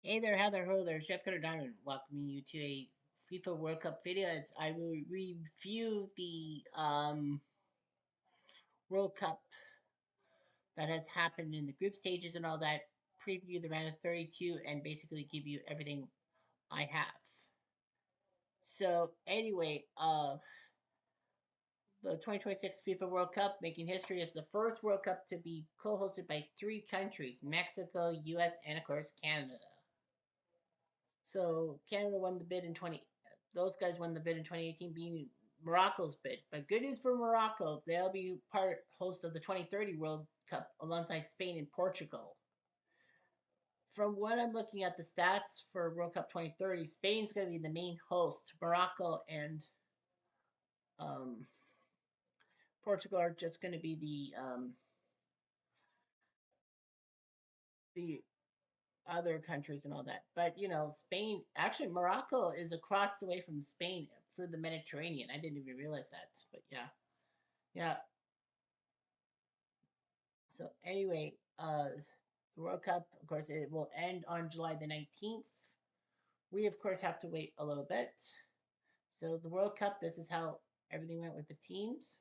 Hey there, how there, ho there, Chef Cutter Diamond, welcoming you to a FIFA World Cup video as I will review the World Cup that has happened in the group stages and all that, preview the round of 32, and basically give you everything I have. So anyway, the 2026 FIFA World Cup making history as the first World Cup to be co-hosted by three countries: Mexico, U.S., and of course Canada. So Canada won the bid in 20. Those guys won the bid in 2018, being Morocco's bid. But good news for Morocco, they'll be part host of the 2030 World Cup alongside Spain and Portugal. From what I'm looking at the stats for World Cup 2030, Spain's going to be the main host. Morocco and um, Portugal are just going to be the other countries and all that. But Spain, actually, Morocco is across the way from Spain through the Mediterranean. I didn't even realize that. But yeah, yeah. So anyway, the World Cup, of course, it will end on July the 19th. We, of course, have to wait a little bit. So the World Cup, this is how everything went with the teams.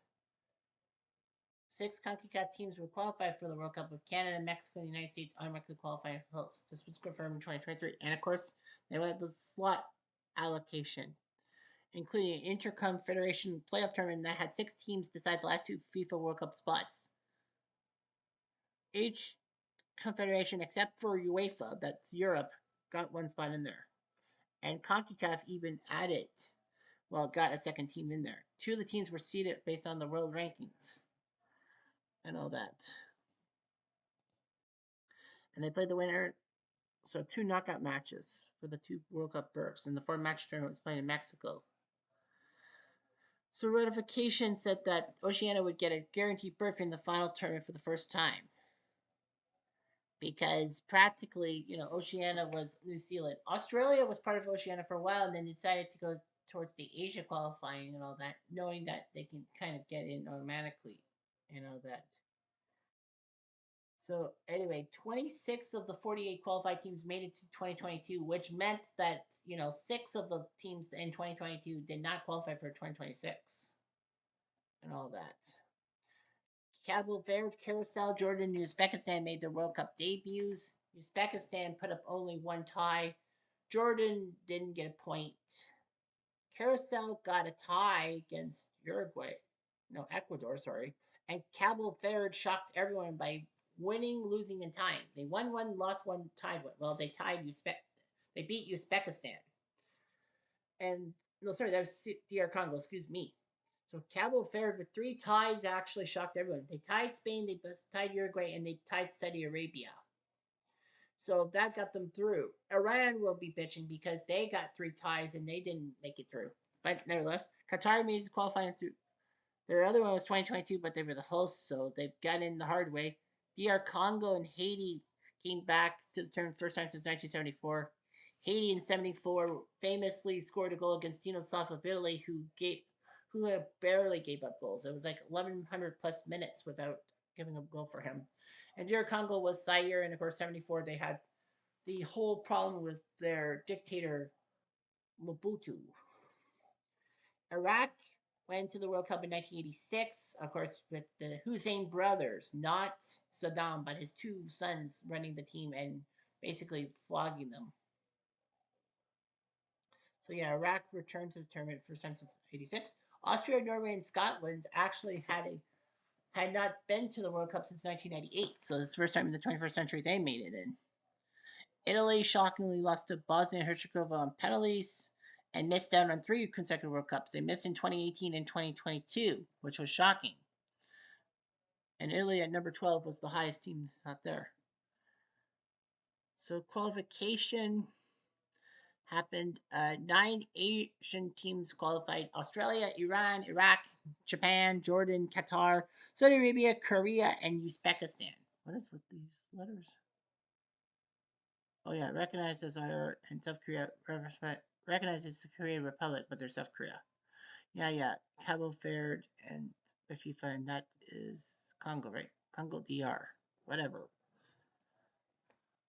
Six CONCACAF teams were qualified for the World Cup, with Canada, Mexico, and the United States automatically qualifying hosts. This was confirmed in 2023. And of course, they had the slot allocation, including an interconfederation playoff tournament that had six teams decide the last two FIFA World Cup spots. Each confederation, except for UEFA, that's Europe, got one spot in there. And CONCACAF even added, well, got a second team in there. Two of the teams were seeded based on the world rankings and all that. And they played the winner, so two knockout matches for the two World Cup berths. And the four match tournament was played in Mexico. So ratification said that Oceania would get a guaranteed berth in the final tournament for the first time, because practically, Oceania was New Zealand. Australia was part of Oceania for a while, and then decided to go towards the Asia qualifying and all that, knowing that they can kind of get in automatically and all that. So anyway, 26 of the 48 qualified teams made it to 2022, which meant that, six of the teams in 2022 did not qualify for 2026 and all that. Cabo Verde, Curacao, Jordan, and Uzbekistan made their World Cup debuts. Uzbekistan put up only one tie. Jordan didn't get a point. Curacao got a tie against Uruguay. No, Ecuador, sorry. And Cabo Verde shocked everyone by winning, losing, and tying. They won one, lost one, tied one. Well, they beat Uzbekistan. And no, sorry, that was DR Congo, excuse me. So Cabo Verde with three ties actually shocked everyone. They tied Spain, they tied Uruguay, and they tied Saudi Arabia. So that got them through. Iran will be bitching because they got three ties and they didn't make it through. But nevertheless, Qatar made it qualifying through. Their other one was 2022, but they were the hosts, so they got in the hard way. DR Congo and Haiti came back to the tournament first time since 1974. Haiti in '74 famously scored a goal against Dinosaur of Italy, who barely gave up goals. It was like 1,100 plus minutes without giving a goal for him. And DR Congo was Zaire, and of course '74 they had the whole problem with their dictator Mobutu. Iraq went to the World Cup in 1986, of course, with the Hussein brothers, not Saddam, but his two sons running the team and basically flogging them. So yeah, Iraq returned to the tournament first time since '86. Austria, Norway, and Scotland actually had not been to the World Cup since 1998. So this is the first time in the 21st century they made it in. Italy shockingly lost to Bosnia and Herzegovina on penalties and missed out on three consecutive World Cups. They missed in 2018 and 2022, which was shocking. And Italy at number 12 was the highest team out there. So qualification happened. Nine Asian teams qualified: Australia, Iran, Iraq, Japan, Jordan, Qatar, Saudi Arabia, Korea, and Uzbekistan. What is with these letters? Oh yeah, recognized as our and South Korea recognized as the Korean Republic, but they're South Korea. Yeah, yeah. Cabo Verde and FIFA, and that is Congo, right? Congo DR. Whatever.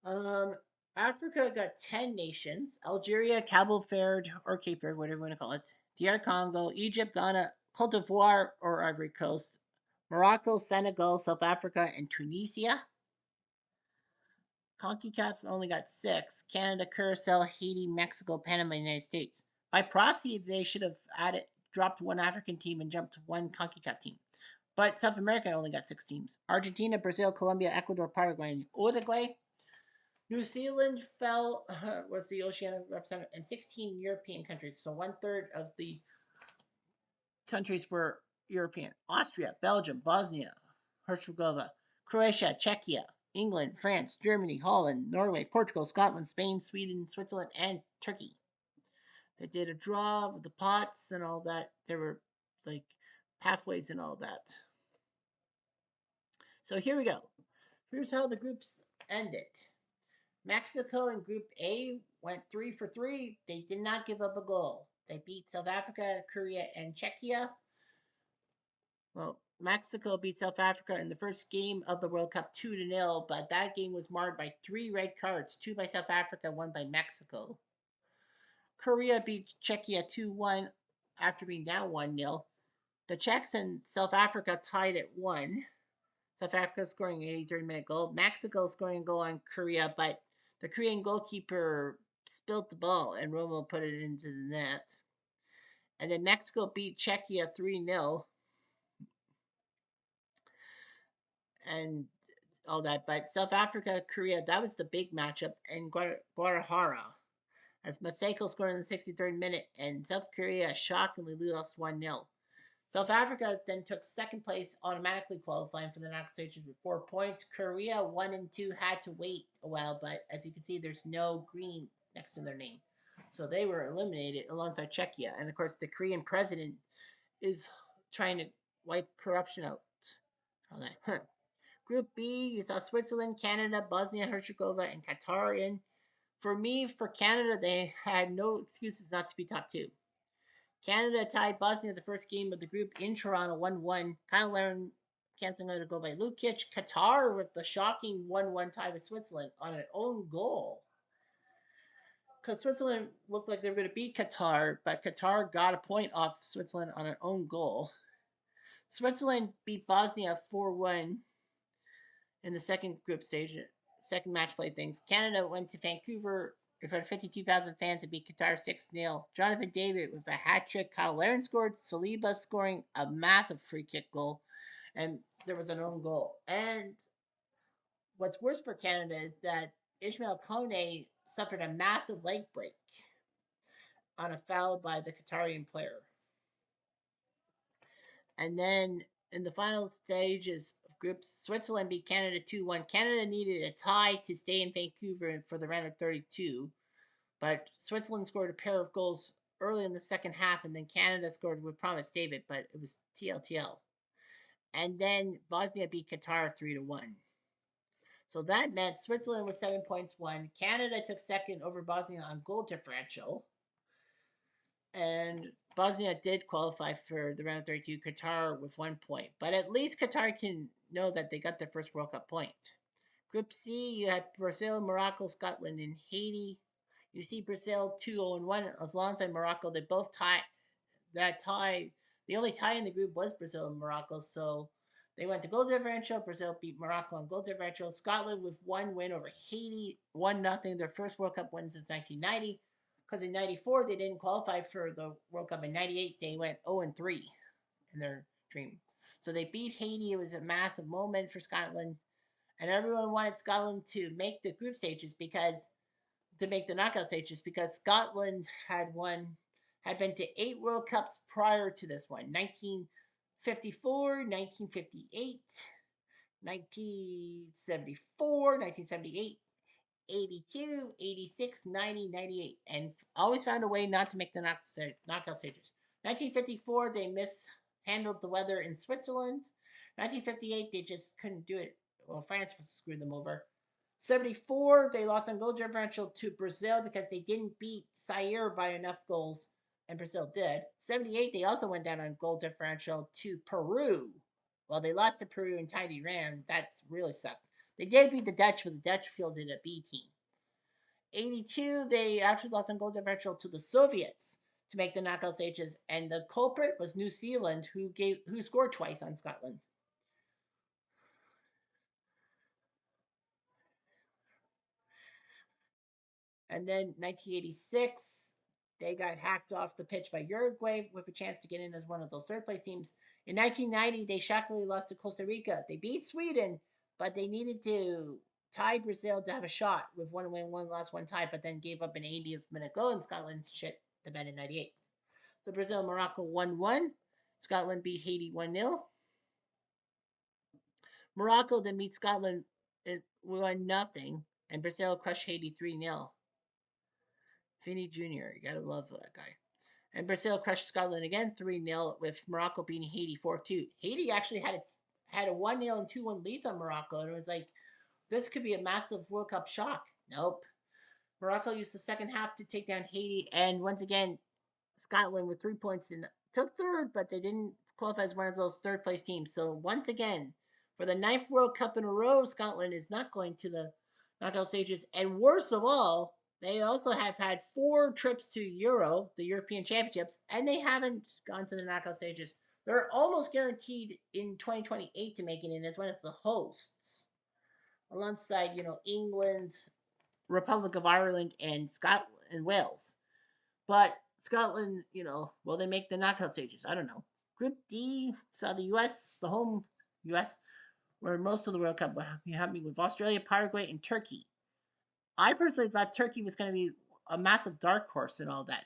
Um Africa got 10 nations: Algeria, Cabo Verde, or Cape Verde, whatever you want to call it, DR Congo, Egypt, Ghana, Cote d'Ivoire, or Ivory Coast, Morocco, Senegal, South Africa, and Tunisia. CONCACAF only got 6: Canada, Curacao, Haiti, Mexico, Panama, and United States. By proxy, they should have dropped one African team and jumped one CONCACAF team. But South America only got 6 teams: Argentina, Brazil, Colombia, Ecuador, Paraguay, and Uruguay. New Zealand fell was the Oceania representative, and 16 European countries. So 1/3 of the countries were European: Austria, Belgium, Bosnia, Herzegovina, Croatia, Czechia, England, France, Germany, Holland, Norway, Portugal, Scotland, Spain, Sweden, Switzerland, and Turkey. They did a draw of the pots and all that. There were like pathways and all that. So here we go. Here's how the groups ended. Mexico in Group A went 3 for 3. They did not give up a goal. They beat South Africa, Korea, and Czechia. Well, Mexico beat South Africa in the first game of the World Cup 2-0, but that game was marred by 3 red cards: 2 by South Africa, 1 by Mexico. Korea beat Czechia 2-1 after being down 1-0. The Czechs and South Africa tied at 1. South Africa scoring an 83rd-minute goal. Mexico scoring a goal on Korea, but the Korean goalkeeper spilled the ball and Romo put it into the net. And then Mexico beat Czechia 3-0. And all that. But South Africa, Korea, that was the big matchup in Guadalajara. As Masako scored in the 63rd minute, and South Korea shockingly lost 1-0. South Africa then took second place, automatically qualifying for the knockout stages with 4 points. Korea 1 and 2 had to wait a while, but as you can see, there's no green next to their name. So they were eliminated alongside Czechia. And of course, the Korean president is trying to wipe corruption out. All that. Group B, you saw Switzerland, Canada, Bosnia Herzegovina, and Qatar in. For me, for Canada, they had no excuses not to be top 2. Canada tied Bosnia the first game of the group in Toronto 1-1. Kyle Larin canceling out a goal by Lukic. Qatar with the shocking 1-1 tie with Switzerland on an own goal. Because Switzerland looked like they were going to beat Qatar, but Qatar got a point off Switzerland on an own goal. Switzerland beat Bosnia 4-1 in the second group stage, second match play things. Canada went to Vancouver in front of 52,000 fans and beat Qatar 6-0. Jonathan David with a hat trick. Kyle Larin scored. Saliba scoring a massive free kick goal. And there was an own goal. And what's worse for Canada is that Ismail Kone suffered a massive leg break on a foul by the Qatarian player. And then in the final stages of groups, Switzerland beat Canada 2-1. Canada needed a tie to stay in Vancouver for the round of 32, but Switzerland scored a pair of goals early in the second half, and then Canada scored with Promise David, but it was TLTL. And then Bosnia beat Qatar 3-1. So that meant Switzerland was 7 points won. Canada took second over Bosnia on goal differential. And Bosnia did qualify for the round of 32, Qatar with 1 point. But at least Qatar can know that they got their first World Cup point. Group C, you had Brazil, Morocco, Scotland, and Haiti. You see Brazil 2-0-1 alongside Morocco. They both tied. That tie, the only tie in the group was Brazil and Morocco. So they went to goal differential. Brazil beat Morocco on goal differential. Scotland with 1 win over Haiti, 1-0. Their first World Cup win since 1990. Because in 94 they didn't qualify for the World Cup. In 98 they went 0-3 in their dream. So they beat Haiti. It was a massive moment for Scotland. And everyone wanted Scotland to make the group stages to make the knockout stages because Scotland had been to 8 World Cups prior to this one: 1954, 1958, 1974, 1978, 82, 86, 90, 98, and always found a way not to make the knockout stages. 1954, they mishandled the weather in Switzerland. 1958, they just couldn't do it. Well, France screwed them over. 74, they lost on goal differential to Brazil because they didn't beat Zaire by enough goals, and Brazil did. 78, they also went down on goal differential to Peru. Well, they lost to Peru in tiny ran. That really sucked. They did beat the Dutch, but the Dutch fielded a B team. 82, they actually lost on goal differential to the Soviets to make the knockout stages, and the culprit was New Zealand, who scored twice on Scotland. And then 1986, they got hacked off the pitch by Uruguay with a chance to get in as one of those third place teams. In 1990, they shockingly lost to Costa Rica. They beat Sweden, but they needed to tie Brazil to have a shot with one win, one loss, one tie, but then gave up an 80th minute goal, and Scotland shit the bed in 98. So Brazil, Morocco 1-1. Scotland beat Haiti 1-0. Morocco then beat Scotland 1-0, and Brazil crushed Haiti 3-0. Finney Jr., you gotta love that guy. And Brazil crushed Scotland again 3-0, with Morocco beating Haiti 4-2. Haiti actually had a 1-0 and 2-1 leads on Morocco, and it was like, this could be a massive World Cup shock. Nope. Morocco used the second half to take down Haiti, and once again, Scotland with 3 points and took third, but they didn't qualify as one of those third place teams. So once again, for the ninth World Cup in a row, Scotland is not going to the knockout stages. And worst of all, they also have had 4 trips to Euro, the European Championships, and they haven't gone to the knockout stages. They're almost guaranteed in 2028 to make it in as well as the hosts, alongside England, Republic of Ireland, and Scotland and Wales. But Scotland, will they make the knockout stages? I don't know. Group D saw the U.S., the home U.S., where most of the World Cup will be happening with Australia, Paraguay, and Turkey. I personally thought Turkey was going to be a massive dark horse and all that.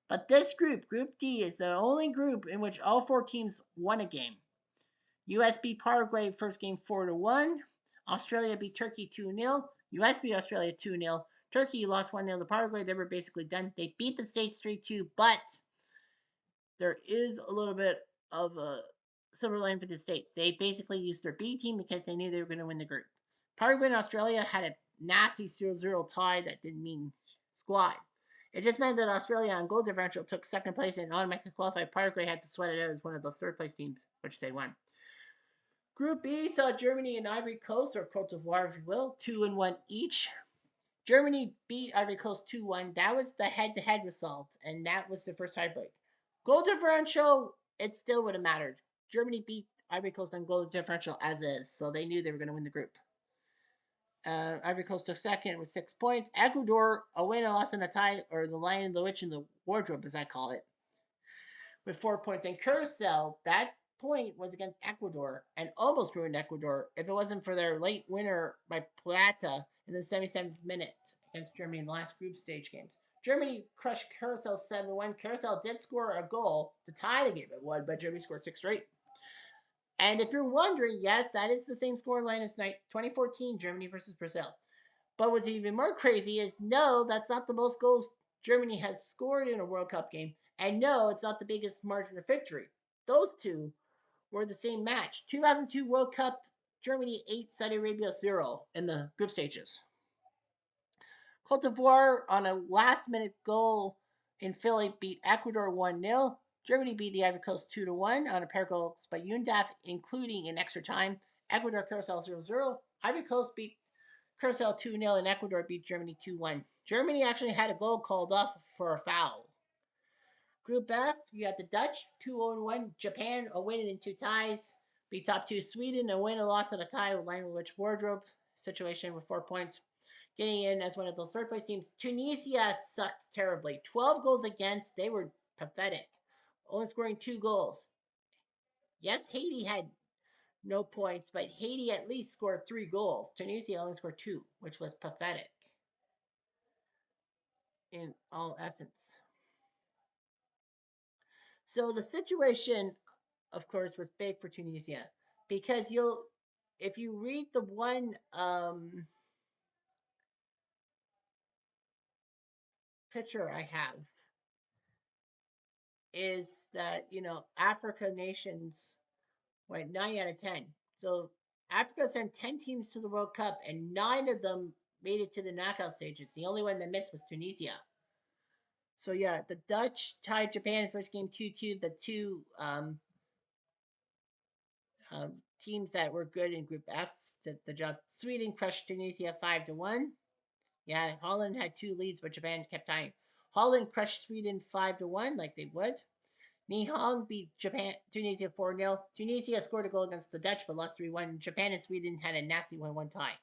But this group, Group D, is the only group in which all 4 teams won a game. U.S. beat Paraguay first game 4-1. Australia beat Turkey 2-0. U.S. beat Australia 2-0. Turkey lost 1-0 to Paraguay. They were basically done. They beat the States 3-2, but there is a little bit of a silver lining for the States. They basically used their B team because they knew they were going to win the group. Paraguay and Australia had a nasty 0-0 tie that didn't mean squat. It just meant that Australia on goal differential took second place and automatically qualified. Paraguay had to sweat it out as one of those third place teams, which they won. Group B saw Germany and Ivory Coast, or Cote d'Ivoire, if you will, 2-1 each. Germany beat Ivory Coast 2-1. That was the head-to-head result, and that was the first tiebreak. Goal differential, it still would have mattered. Germany beat Ivory Coast on goal differential as is, so they knew they were going to win the group. Ivory Coast took second with 6 points. Ecuador, a win, a loss, and a tie, or the Lion, the Witch, and the Wardrobe, as I call it, with 4 points. And Curacao, that point was against Ecuador and almost ruined Ecuador if it wasn't for their late winner by Plata in the 77th minute against Germany in the last group stage games. Germany crushed Curacao 7-1. Curacao did score a goal to tie the game at 1, but Germany scored 6 straight. And if you're wondering, yes, that is the same score line as 2014 Germany versus Brazil. But what's even more crazy is no, that's not the most goals Germany has scored in a World Cup game. And no, it's not the biggest margin of victory. Those two were the same match. 2002 World Cup, Germany 8, Saudi Arabia 0 in the group stages. Cote d'Ivoire on a last minute goal in Philly beat Ecuador 1-0. Germany beat the Ivory Coast 2-1 on a pair of goals by Yundaf, including in extra time. Ecuador Curacao 0-0. Ivory Coast beat Curacao 2-0, and Ecuador beat Germany 2-1. Germany actually had a goal called off for a foul. Group F, you got the Dutch 2-1, Japan a win and 2 ties. Beat top 2 Sweden, a win, a loss, and a tie with language wardrobe situation with 4 points. Getting in as one of those third place teams. Tunisia sucked terribly. 12 goals against. They were pathetic. Only scoring 2 goals. Yes, Haiti had no points, but Haiti at least scored 3 goals. Tunisia only scored 2, which was pathetic in all essence. So the situation, of course, was big for Tunisia because if you read the one picture I have, is that Africa nations went 9 out of 10. So Africa sent 10 teams to the World Cup, and 9 of them made it to the knockout stages. The only one that missed was Tunisia. So yeah, the Dutch tied Japan in the first game 2-2. The two teams that were good in Group F did the job. Sweden crushed Tunisia 5-1. Yeah, Holland had 2 leads, but Japan kept tying. Holland crushed Sweden 5-1, like they would. Nihong beat Japan Tunisia 4-0. Tunisia scored a goal against the Dutch but lost 3-1. Japan and Sweden had a nasty 1-1 tie.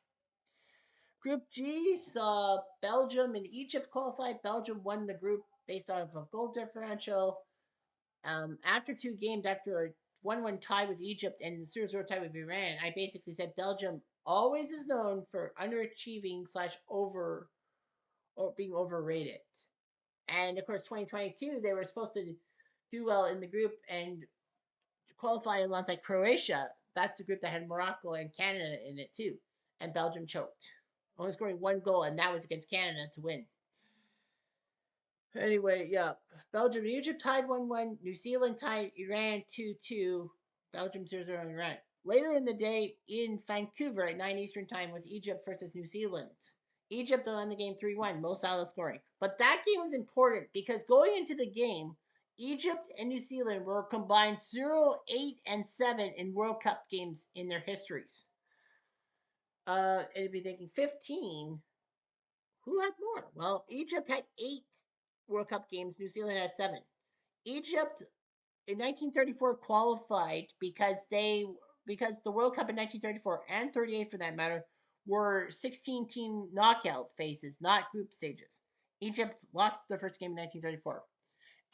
Group G saw Belgium and Egypt qualify. Belgium won the group based off of goal differential. After 2 games, after a 1-1 tie with Egypt and the 0-0 tie with Iran, I basically said Belgium always is known for underachieving / over or being overrated. And of course, 2022 they were supposed to do well in the group and qualify alongside Croatia. That's the group that had Morocco and Canada in it too. And Belgium choked, only scoring 1 goal, and that was against Canada to win. Anyway, yeah. Belgium and Egypt tied 1-1. New Zealand tied Iran 2-2. Belgium 0-0 Iran. Later in the day in Vancouver at 9 Eastern Time was Egypt versus New Zealand. Egypt won the game 3-1, Mo Salah scoring. But that game was important because going into the game, Egypt and New Zealand were combined 0, 8, and 7 in World Cup games in their histories. It'd be thinking 15. Who had more? Well, Egypt had 8 World Cup games, New Zealand had 7. Egypt in 1934 qualified because the World Cup in 1934 and 38 for that matter were 16-team knockout phases, not group stages. Egypt lost their first game in 1934.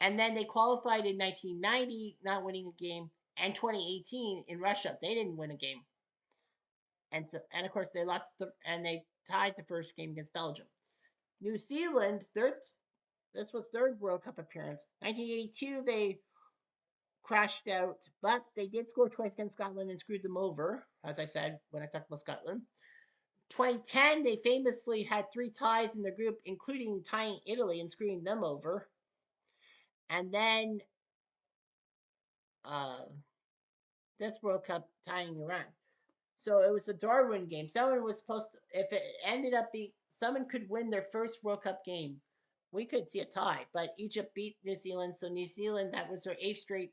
And then they qualified in 1990, not winning a game, and 2018 in Russia. They didn't win a game. And of course they tied the first game against Belgium. New Zealand, this was their World Cup appearance. 1982, they crashed out, but they did score twice against Scotland and screwed them over, as I said when I talked about Scotland. 2010, they famously had 3 ties in the group, including tying Italy and screwing them over. And then uh, this World Cup tying Iran. So it was a Darwin game. Someone was supposed to, if it ended up being, someone could win their first World Cup game. We could see a tie, but Egypt beat New Zealand. So New Zealand, that was their 8th straight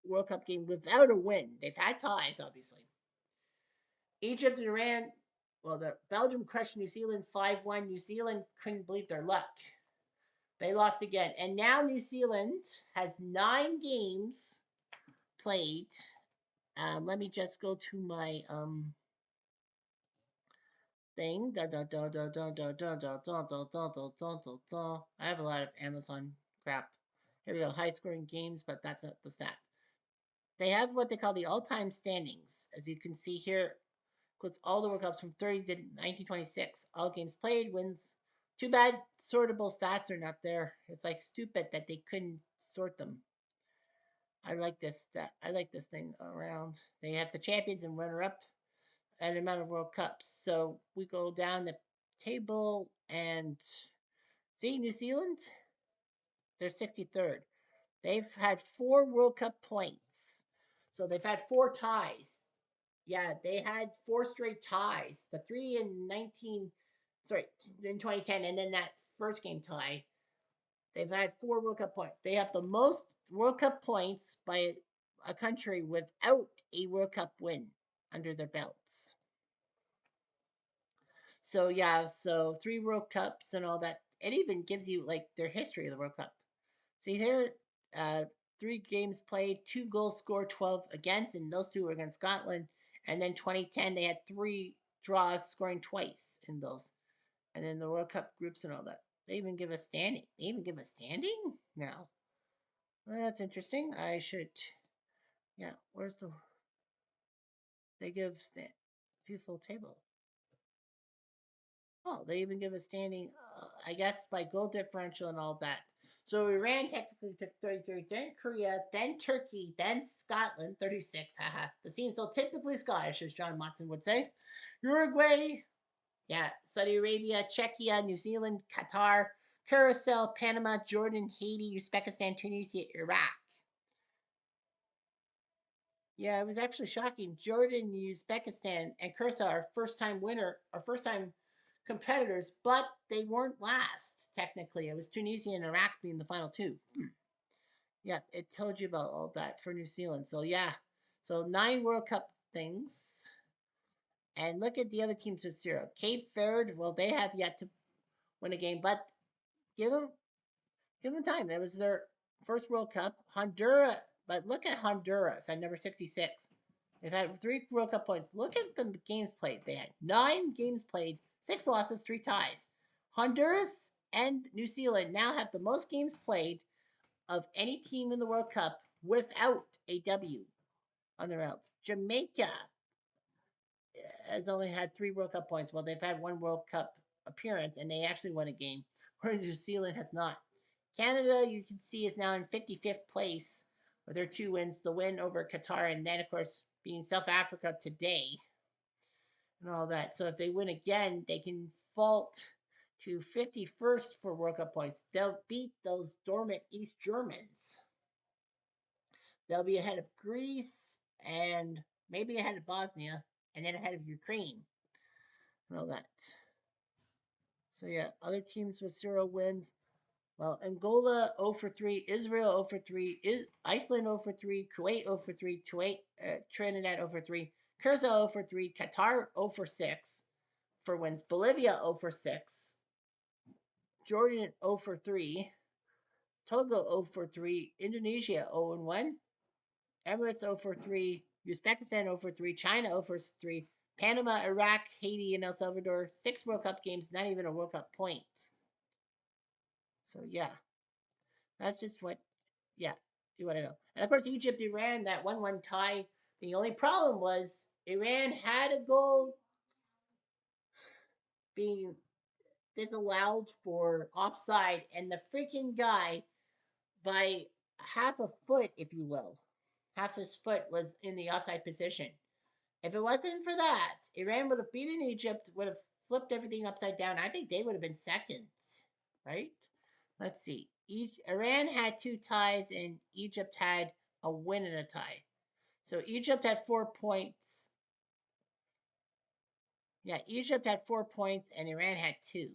World Cup game without a win. They've had ties, obviously. Egypt and Iran, well, the Belgium crushed New Zealand 5-1. New Zealand couldn't believe their luck. They lost again. And now New Zealand has 9 games played. Let me just go to my thing. I have a lot of Amazon crap. Here we go. High scoring games, but that's not the stat. They have what they call the all-time standings. As you can see here, includes all the World Cups from 30 to 1926. All games played, wins. Too bad sortable stats are not there. It's like stupid that they couldn't sort them. I like this thing around. They have the champions and runner-up and amount of World Cups. So we go down the table and see New Zealand. They're 63rd. They've had 4 World Cup points. So they've had 4 ties. Yeah, they had 4 straight ties. The 3 in 2010, and then that first game tie. They've had 4 World Cup points. They have the most World Cup points by a country without a World Cup win under their belts. So yeah, so 3 World Cups and all that. It even gives you like their history of the World Cup. See here, 3 games played, 2 goals scored, 12 against, and those 2 were against Scotland. And then 2010, they had 3 draws, scoring twice in those. And then the World Cup groups and all that. They even give a standing. They even give a standing now. Well, that's interesting. I should. Yeah, where's the? They give full table. Oh, they even give a standing. I guess by goal differential and all that. So Iran technically took 33, then Korea, then Turkey, then Scotland, 36. Haha. The scene's so typically Scottish, as John Motson would say. Uruguay, yeah, Saudi Arabia, Czechia, New Zealand, Qatar, Curacao, Panama, Jordan, Haiti, Uzbekistan, Tunisia, Iraq. Yeah, it was actually shocking. Jordan, Uzbekistan, and Curacao are first time competitors, but they weren't last, technically. It was Tunisia and Iraq being the final 2. Yeah, it told you about all that for New Zealand. So, yeah. So, 9 World Cup things. And look at the other teams with 0. Cape Verde, well, they have yet to win a game, but give them time. It was their first World Cup. Honduras, but look at Honduras at number 66. They've had 3 World Cup points. Look at the games played. They had 9 games played, 6 losses, 3 ties. Honduras and New Zealand now have the most games played of any team in the World Cup without a W on their belts. Jamaica has only had 3 World Cup points. Well, they've had 1 World Cup appearance, and they actually won a game, where New Zealand has not. Canada, you can see, is now in 55th place with their 2 wins, the win over Qatar, and then, of course, beating South Africa today and all that. So if they win again, they can vault to 51st for World Cup points. They'll beat those dormant East Germans. They'll be ahead of Greece and maybe ahead of Bosnia and then ahead of Ukraine and all that. So yeah, other teams with 0 wins. Well, Angola 0 for 3, Israel 0 for 3, Iceland 0 for 3, Kuwait 0 for 3, Trinidad 0 for 3, Kyrgyzstan 0 for 3, Qatar 0 for 6 for wins, Bolivia 0 for 6, Jordan 0 for 3, Togo 0 for 3, Indonesia 0 and 1, Emirates 0 for 3, Uzbekistan 0 for 3, China 0 for 3, Panama, Iraq, Haiti, and El Salvador. 6 World Cup games, not even a World Cup point. So yeah, that's just what, yeah, you want to know. And of course, Egypt, Iran, that 1-1 tie. The only problem was Iran had a goal being disallowed for offside, and the freaking guy, by half a foot, if you will, half his foot was in the offside position. If it wasn't for that, Iran would have beaten Egypt, would have flipped everything upside down. I think they would have been second, right? Let's see. Iran had 2 ties, and Egypt had a win and a tie. So Egypt had 4 points. Yeah, Egypt had 4 points, and Iran had 2.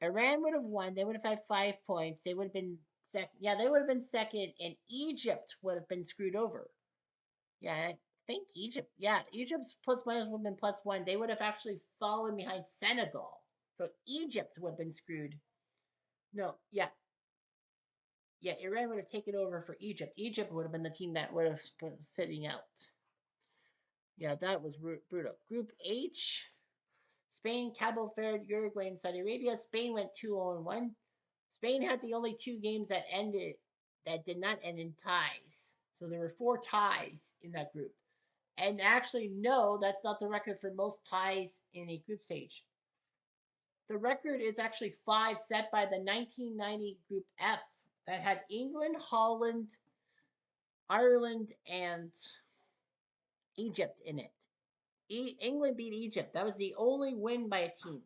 Iran would have won. They would have had 5 points. They would have been second. Yeah, they would have been second, and Egypt would have been screwed over. Yeah, I think Egypt. Yeah, Egypt's plus minus would have been +1. They would have actually fallen behind Senegal. So Egypt would have been screwed. No, yeah. Yeah, Iran would have taken over for Egypt. Egypt would have been the team that would have been sitting out. Yeah, that was brutal. Group H, Spain, Cabo Verde, Uruguay, and Saudi Arabia. Spain went 2-0-1. Spain had the only 2 games that did not end in ties. So there were 4 ties in that group. And actually, no, that's not the record for most ties in a group stage. The record is actually 5, set by the 1990 Group F that had England, Holland, Ireland, and Egypt in it. England beat Egypt. That was the only win by a team.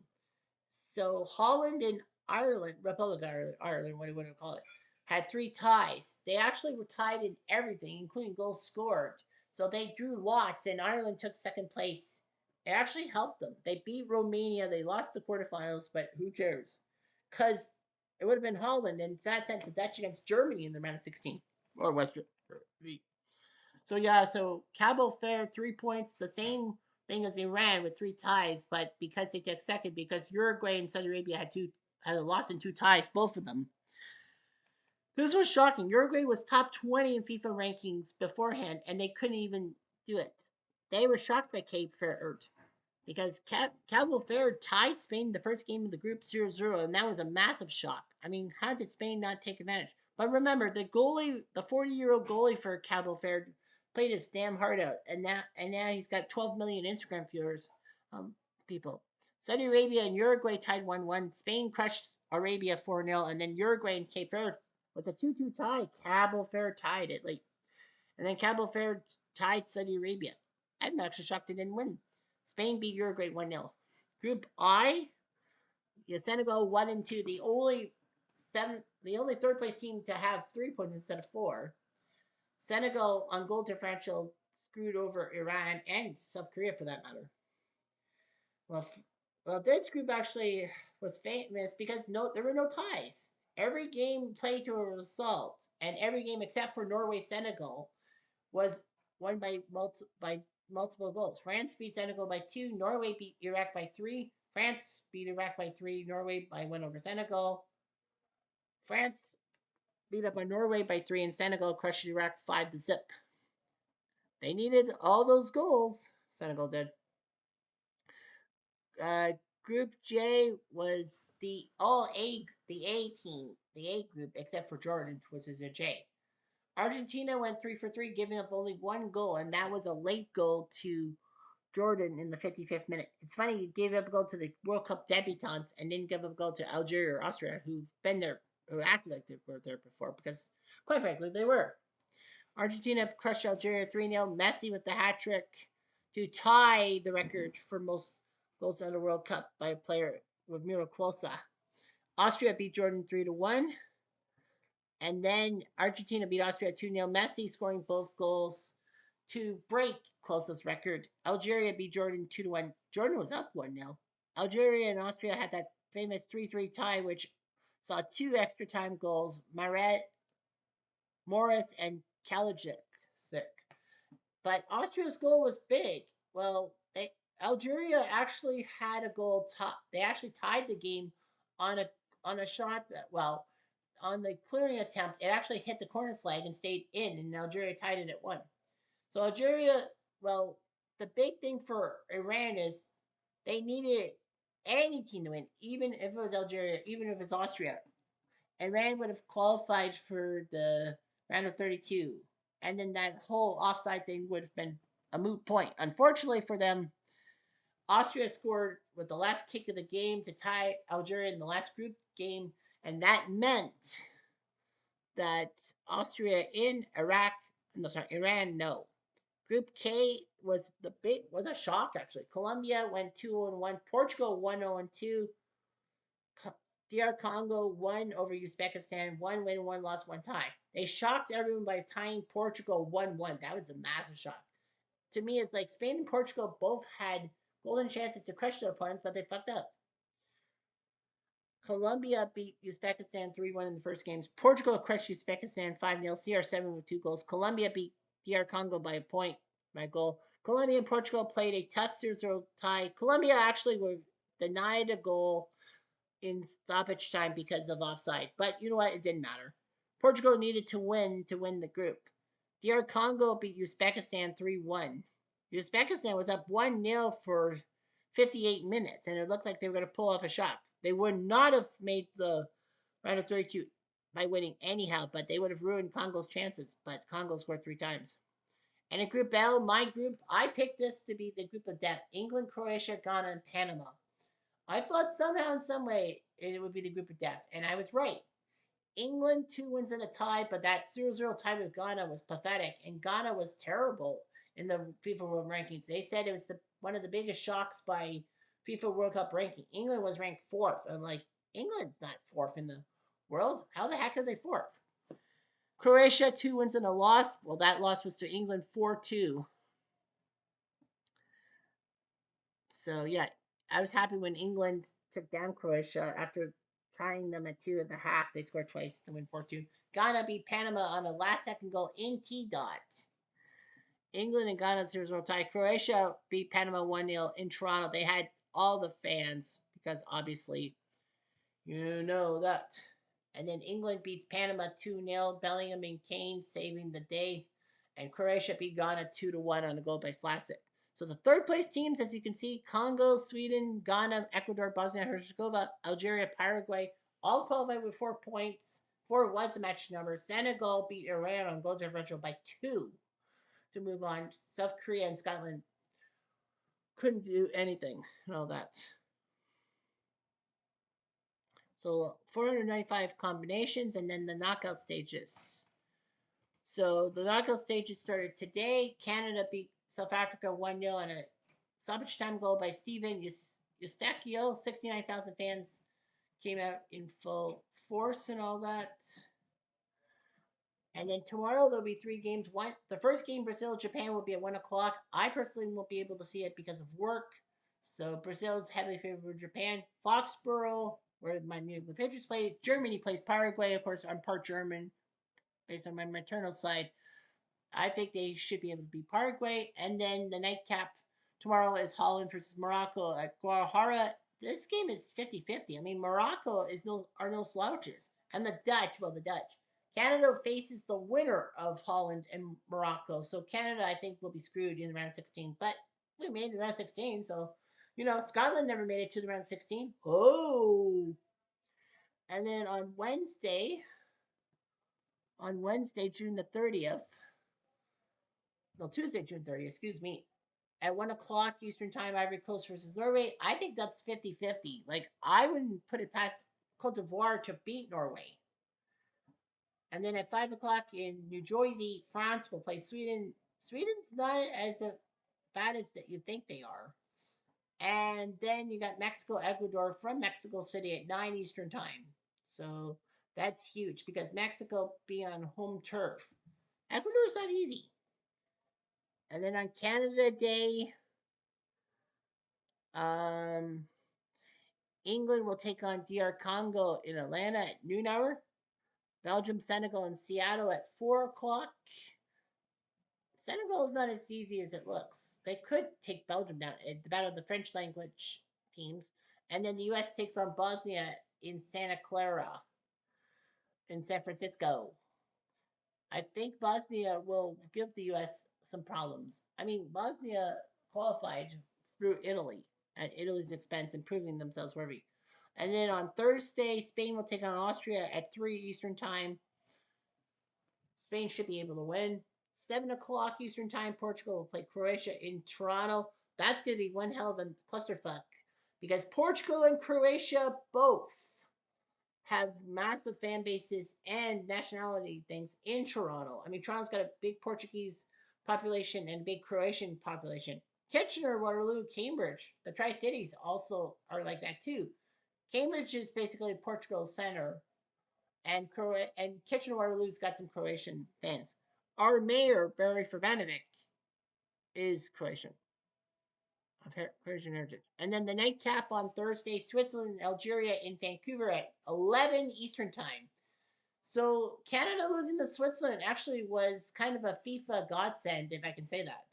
So Holland and Ireland, Republic of Ireland, what do you want to call it, had 3 ties. They actually were tied in everything, including goals scored. So they drew lots, and Ireland took second place. It actually helped them. They beat Romania. They lost the quarterfinals, but who cares? Because it would have been Holland, and that sent the Dutch against Germany in the round of 16 or Western. So yeah, so Cabo Verde 3 points, the same thing as Iran with 3 ties, but because they took second, because Uruguay and Saudi Arabia had a loss in 2 ties, both of them. This was shocking. Uruguay was top 20 in FIFA rankings beforehand, and they couldn't even do it. They were shocked by Cape Verde because Cabo Verde tied Spain the first game of the group 0-0, and that was a massive shock. I mean, how did Spain not take advantage? But remember, the goalie, the 40-year-old goalie for Cabo Verde, played his damn heart out, and now he's got 12 million Instagram viewers, people. Saudi Arabia and Uruguay tied 1-1. Spain crushed Arabia 4-0, and then Uruguay and Cape Verde with a 2-2 tie. Cabo Verde tied it late, and then Cabo Verde tied Saudi Arabia. I'm actually shocked they didn't win. Spain beat Uruguay 1-0. Group I, Senegal 1 and 2, the only third place team to have 3 points instead of 4. Senegal on goal differential screwed over Iran and South Korea for that matter. Well, this group actually was famous because there were no ties. Every game played to a result, and every game except for Norway Senegal was won by multiple goals. France beat Senegal by 2. Norway beat Iraq by 3. France beat Iraq by 3. Norway by 1 over Senegal. France beat up on Norway by 3, and Senegal crushed Iraq 5-0. They needed all those goals. Senegal did. Uh, Group J was the A team, the A group, except for Jordan, which is a J. Argentina went 3 for 3, giving up only 1 goal, and that was a late goal to Jordan in the 55th minute. It's funny he gave up a goal to the World Cup debutants and didn't give up a goal to Algeria or Austria, who've been there, who acted like they were there before, because quite frankly they were. Argentina crushed Algeria 3-0. Messi with the hat trick to tie the record for most goals in the World Cup by a player with Miro Klose. Austria beat Jordan 3-1. And then Argentina beat Austria 2-0. Messi scoring both goals to break Klose's record. Algeria beat Jordan 2-1. Jordan was up 1-0. Algeria and Austria had that famous 3-3 tie, which saw 2 extra time goals. Maret, Morris, and Kalajic. But Austria's goal was big. Well, Algeria actually had a goal. They actually tied the game on a shot that, well, on the clearing attempt, it actually hit the corner flag and stayed in, and Algeria tied it at 1. So Algeria, well, the big thing for Iran is they needed any team to win, even if it was Algeria, even if it was Austria. Iran would have qualified for the round of 32, and then that whole offside thing would have been a moot point. Unfortunately for them, Austria scored with the last kick of the game to tie Algeria in the last group game, and that meant that Austria in Iran, no. Group K was a shock actually. Colombia went 2-1, Portugal 1-0-2, DR Congo won over Uzbekistan, 1 win, 1 loss, 1 tie. They shocked everyone by tying Portugal 1-1. That was a massive shock. To me, it's like Spain and Portugal both had golden chances to crush their opponents, but they fucked up. Colombia beat Uzbekistan 3-1 in the first games. Portugal crushed Uzbekistan 5-0. CR7 with 2 goals. Colombia beat DR Congo by a point, by goal. Colombia and Portugal played a tough 0-0 tie. Colombia actually were denied a goal in stoppage time because of offside. But you know what? It didn't matter. Portugal needed to win the group. DR Congo beat Uzbekistan 3-1. Uzbekistan was up 1-0 for 58 minutes, and it looked like they were going to pull off a shot. They would not have made the round of 32 by winning anyhow, but they would have ruined Congo's chances. But Congo scored 3 times. And in Group L, my group, I picked this to be the group of death: England, Croatia, Ghana, and Panama. I thought somehow, in some way, it would be the group of death, and I was right. England 2 wins and a tie, but that 0-0 tie with Ghana was pathetic, and Ghana was terrible in the FIFA World Rankings. They said it was one of the biggest shocks by FIFA World Cup ranking. England was ranked 4th. I'm like, England's not 4th in the world. How the heck are they 4th? Croatia 2 wins and a loss. Well, that loss was to England 4-2. So yeah, I was happy when England took down Croatia after tying them at 2.5. They scored twice to win 4-2. Ghana beat Panama on a last-second goal in T-Dot. England and Ghana 0-0 tie. Croatia beat Panama 1-0 in Toronto. They had all the fans because obviously you know that. And then England beats Panama 2-0. Bellingham and Kane saving the day. And Croatia beat Ghana 2-1 on a goal by Vlasic. So the third place teams, as you can see, Congo, Sweden, Ghana, Ecuador, Bosnia Herzegovina, Algeria, Paraguay, all qualified with 4 points. 4 was the match number. Senegal beat Iran on goal differential by 2 to move on. South Korea and Scotland couldn't do anything and all that. So 495 combinations and then the knockout stages. So the knockout stages started today. Canada beat South Africa 1-0 on a stoppage time goal by Steven Eustáquio. 69,000 fans came out in full force and all that. And then tomorrow there'll be 3 games. The first game, Brazil-Japan, will be at 1 o'clock. I personally won't be able to see it because of work. So Brazil is heavily favored for Japan. Foxborough, where my New England Patriots play. Germany plays Paraguay. Of course, I'm part German based on my maternal side. I think they should be able to beat Paraguay. And then the nightcap tomorrow is Holland versus Morocco at Guadalajara. this game is 50-50. I mean, Morocco are no slouches. And the Dutch. Canada faces the winner of Holland and Morocco. So Canada, I think, will be screwed in the round of 16. But we made the round of 16, so Scotland never made it to the round of 16. Oh. And then on Wednesday, June the 30th, no, Tuesday, June 30th, excuse me, at 1 o'clock Eastern Time, Ivory Coast versus Norway. I think that's 50-50. Like, I wouldn't put it past Cote d'Ivoire to beat Norway. And then at 5 o'clock in New Jersey, France will play Sweden. Sweden's not as bad as that you think they are. And then you got Mexico, Ecuador from Mexico City at 9 Eastern Time. So that's huge because Mexico be on home turf. Ecuador's not easy. And then on Canada Day, England will take on DR Congo in Atlanta at noon hour. Belgium, Senegal, and Seattle at 4 o'clock. Senegal is not as easy as it looks. They could take Belgium down at the battle of the French language teams. And then the U.S. takes on Bosnia in Santa Clara in San Francisco. I think Bosnia will give the U.S. some problems. I mean, Bosnia qualified through Italy at Italy's expense, improving themselves wherever. And then on Thursday, Spain will take on Austria at 3 Eastern Time. Spain should be able to win. 7 o'clock Eastern Time, Portugal will play Croatia in Toronto. That's going to be one hell of a clusterfuck because Portugal and Croatia both have massive fan bases and nationality things in Toronto. I mean, Toronto's got a big Portuguese population and a big Croatian population. Kitchener, Waterloo, Cambridge, the Tri Cities also are like that too. Cambridge is basically Portugal's center, and Kitchener Waterloo's got some Croatian fans. Our mayor, Barry Furmanovic, is Croatian. Of Persian heritage. And then the nightcap on Thursday, Switzerland and Algeria in Vancouver at 11 Eastern Time. So Canada losing to Switzerland actually was kind of a FIFA godsend, if I can say that.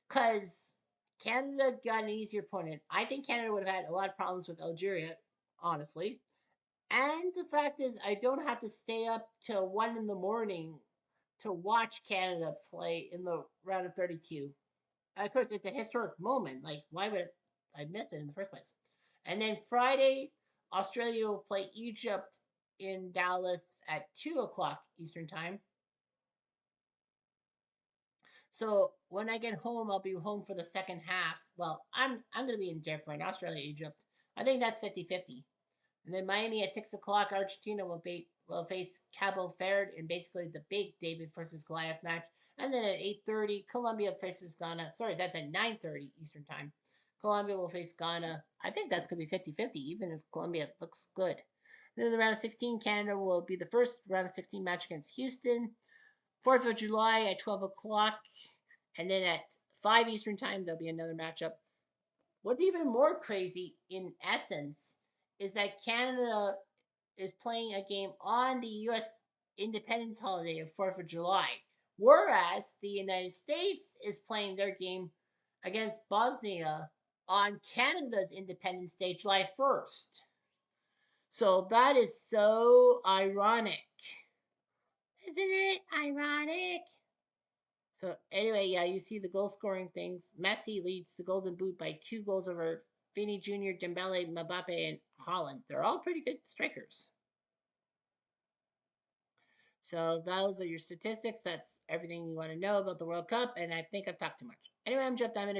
Because Canada got an easier opponent. I think Canada would have had a lot of problems with Algeria, honestly. And the fact is, I don't have to stay up till 1 in the morning to watch Canada play in the round of 32. Of course, it's a historic moment. Like, why would I miss it in the first place? And then Friday, Australia will play Egypt in Dallas at 2 o'clock Eastern Time. So when I get home, I'll be home for the second half. Well, I'm going to be indifferent. Australia, Egypt. I think that's 50-50. And then Miami at 6 o'clock, Argentina will face Cabo Verde in basically the big David versus Goliath match. And then at 8:30, Colombia faces Ghana. Sorry, that's at 9:30 Eastern Time. Colombia will face Ghana. I think that's going to be 50-50, even if Colombia looks good. Then the round of 16, Canada will be the first round of 16 match against Houston. 4th of July at 12 o'clock. And then at 5 Eastern Time, there'll be another matchup. What's even more crazy, in essence, is that Canada is playing a game on the U.S. Independence holiday of 4th of July, whereas the United States is playing their game against Bosnia on Canada's Independence Day, July 1st. So that is so ironic. Isn't it ironic? So anyway, yeah, you see the goal scoring things. Messi leads the Golden Boot by 2 goals over Vinny Jr., Dembele, Mbappe, and Holland. They're all pretty good strikers. So those are your statistics. That's everything you want to know about the World Cup, and I think I've talked too much. Anyway, I'm Jeff Diamond.